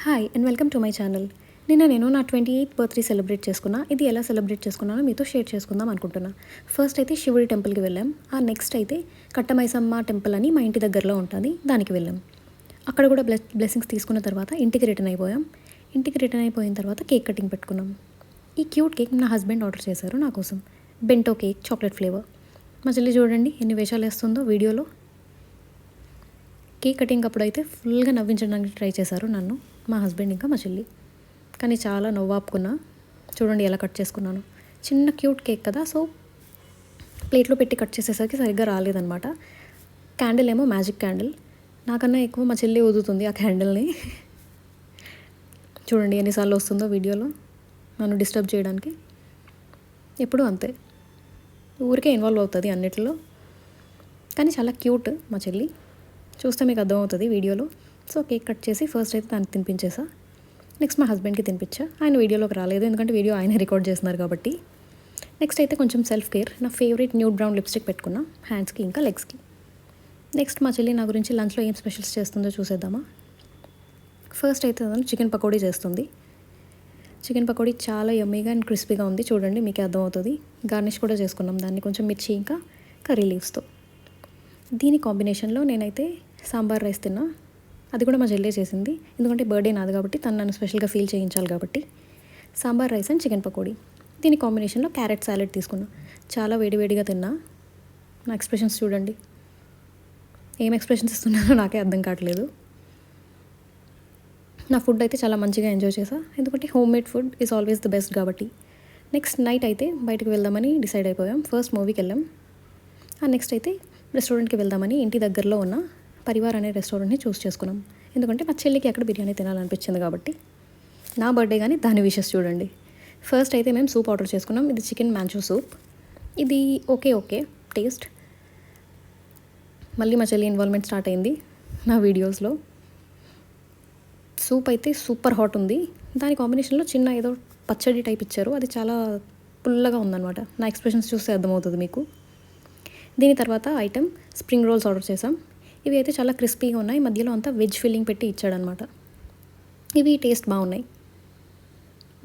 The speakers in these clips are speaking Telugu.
Hi and welcome to my channel. నేను నా 28th బర్త్డే సెలబ్రేట్ చేసుకున్నా. ఇది ఎలా సెలబ్రేట్ చేసుకున్నానో మీతో షేర్ చేసుకుందాం అనుకుంటున్నా. ఫస్ట్ అయితే శివుడి టెంపుల్కి వెళ్ళాం. ఆ నెక్స్ట్ అయితే కట్టమైసమ్మ టెంపుల్ అని మా ఇంటి దగ్గరలో ఉంటుంది, దానికి వెళ్ళాం. అక్కడ కూడా బ్లెస్సింగ్స్ తీసుకున్న తర్వాత ఇంటికి రిటర్న్ అయిపోయాం. ఇంటికి రిటర్న్ అయిపోయిన తర్వాత కేక్ కటింగ్ పెట్టుకున్నాం. ఈ క్యూట్ కేక్ నా హస్బెండ్ ఆర్డర్ చేశారు నా కోసం. Bento cake, chocolate flavour. మా చెల్లి చూడండి ఎన్ని వేషాలు వేస్తుందో వీడియోలో. కేక్ కటింగ్ అప్పుడు అయితే ఫుల్గా నవ్వించడానికి ట్రై చేశారు నన్ను, మా హస్బెండ్ ఇంకా మా చెల్లి. కానీ చాలా నవ్వాపుకున్నా. చూడండి ఎలా కట్ చేసుకున్నాను. చిన్న క్యూట్ కేక్ కదా, సో ప్లేట్లో పెట్టి కట్ చేసేసరికి సరిగ్గా రాలేదనమాట. క్యాండిల్ ఏమో మ్యాజిక్ క్యాండిల్, నాకన్నా ఎక్కువ మా చెల్లి ఊదుతుంది ఆ క్యాండిల్ని. చూడండి ఎన్నిసార్లు వస్తుందో వీడియోలో నన్ను డిస్టర్బ్ చేయడానికి. ఎప్పుడూ అంతే, ఊరికే ఇన్వాల్వ్ అవుతుంది అన్నిటిలో. కానీ చాలా క్యూట్ మా చెల్లి, చూస్తే మీకు అర్థమవుతుంది వీడియోలో. సో కేక్ కట్ చేసి ఫస్ట్ అయితే దానికి తినిపించేసా. నెక్స్ట్ మా హస్బెండ్కి తినిపించా. ఆయన వీడియోలోకి రాలేదు, ఎందుకంటే వీడియో ఆయనే రికార్డ్ చేస్తున్నారు కాబట్టి. నెక్స్ట్ అయితే కొంచెం సెల్ఫ్ కేర్, నా ఫేవరెట్ న్యూడ్ బ్రౌన్ లిప్స్టిక్ పెట్టుకున్నా హ్యాండ్స్కి ఇంకా లెగ్స్కి. నెక్స్ట్ మా చెల్లి నా గురించి లంచ్లో ఏం స్పెషల్స్ చేస్తుందో చూసేద్దామా. ఫస్ట్ అయితే తను చికెన్ పకోడీ చేస్తుంది. చికెన్ పకోడీ చాలా యమ్మీగా అండ్ క్రిస్పీగా ఉంది, చూడండి మీకే అర్థమవుతుంది. గార్నిష్ కూడా చేసుకున్నాం దాన్ని కొంచెం మిర్చి ఇంకా కర్రీ లీవ్స్తో. దీని కాంబినేషన్లో నేనైతే సాంబార్ రైస్ తిన్నా. అది కూడా మా చెల్లె చేసింది, ఎందుకంటే బర్త్డే నాది కాబట్టి తను నన్ను స్పెషల్గా ఫీల్ చేయించాలి కాబట్టి. Sambar rice and chicken pakodi. దీని కాంబినేషన్లో క్యారెట్ సాలెడ్ తీసుకున్నా. చాలా వేడివేడిగా తిన్నా. నా ఎక్స్ప్రెషన్స్ చూడండి, ఏం ఎక్స్ప్రెషన్స్ ఇస్తున్నానో నాకే అర్థం కావట్లేదు. నా ఫుడ్ అయితే చాలా మంచిగా ఎంజాయ్ చేసా, ఎందుకంటే home made food is always the best కాబట్టి. నెక్స్ట్ నైట్ అయితే బయటకు వెళ్దామని డిసైడ్ అయిపోయాం. ఫస్ట్ మూవీకి వెళ్ళాం. నెక్స్ట్ అయితే రెస్టారెంట్కి వెళ్దామని ఇంటి దగ్గరలో ఉన్న పరివార్ అనే రెస్టారెంట్ని చూస్ చేసుకున్నాం, ఎందుకంటే మా చెల్లికి అక్కడ బిర్యానీ తినాలనిపించింది కాబట్టి. నా బర్త్డే కానీ దాని విషెస్ చూడండి. ఫస్ట్ అయితే మేము సూప్ ఆర్డర్ చేసుకున్నాం. ఇది చికెన్ మ్యాంచో సూప్. ఇది ఓకే టేస్ట్. మళ్ళీ మా చెల్లి ఇన్వాల్వ్మెంట్ స్టార్ట్ అయింది నా వీడియోస్లో. సూప్ అయితే సూపర్ హాట్ ఉంది. దాని కాంబినేషన్లో చిన్న ఏదో పచ్చడి టైప్ ఇచ్చారు, అది చాలా పుల్లగా ఉందన్నమాట. నా ఎక్స్ప్రెషన్స్ చూస్తే అర్థమవుతుంది మీకు. దీని తర్వాత ఐటెం స్ప్రింగ్ రోల్స్ ఆర్డర్ చేసాం. ఇవి అయితే చాలా క్రిస్పీగా ఉన్నాయి, మధ్యలో అంతా వెజ్ ఫిల్లింగ్ పెట్టి ఇచ్చాడనమాట. ఇవి టేస్ట్ బాగున్నాయి.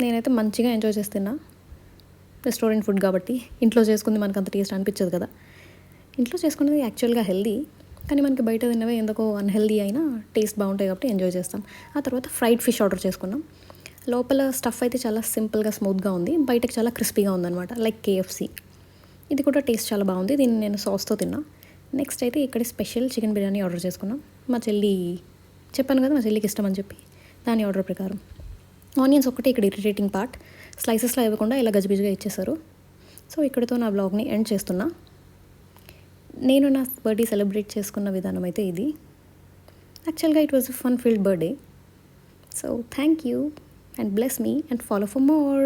నేనైతే మంచిగా ఎంజాయ్ చేస్తున్నా. రెస్టారెంట్ ఫుడ్ కాబట్టి ఇంట్లో చేసుకుంది మనకు అంత టేస్ట్ అనిపించదు కదా. ఇంట్లో చేసుకున్నది యాక్చువల్గా హెల్దీ, కానీ మనకి బయట తిన్నవే ఎందుకో అన్హెల్దీ అయినా టేస్ట్ బాగుంటాయి కాబట్టి ఎంజాయ్ చేస్తాం. ఆ తర్వాత ఫ్రైడ్ ఫిష్ ఆర్డర్ చేసుకున్నాం. లోపల స్టఫ్ అయితే చాలా సింపుల్గా స్మూత్గా ఉంది, బయటకు చాలా క్రిస్పీగా ఉందన్నమాట, లైక్ KFC. ఇది కూడా టేస్ట్ చాలా బాగుంది. దీన్ని నేను సాస్తో తిన్నా. నెక్స్ట్ అయితే ఇక్కడ స్పెషల్ చికెన్ బిర్యానీ ఆర్డర్ చేసుకున్నాం. మా చెల్లి చెప్పాను కదా మా చెల్లికి ఇష్టం అని చెప్పి, దాని ఆర్డర్ ప్రకారం. ఆనియన్స్ ఒకటి ఇక్కడ ఇరిటేటింగ్ పార్ట్, స్లైసెస్లో ఇవ్వకుండా ఇలా గజిబిజిగా ఇచ్చేసారు. సో ఇక్కడితో నా బ్లాగ్ని ఎండ్ చేస్తున్నా. నేను నా బర్త్డే సెలబ్రేట్ చేసుకున్న విధానం అయితే ఇది. యాక్చువల్గా it was a fun field birthday. So thank you and bless me and follow for more.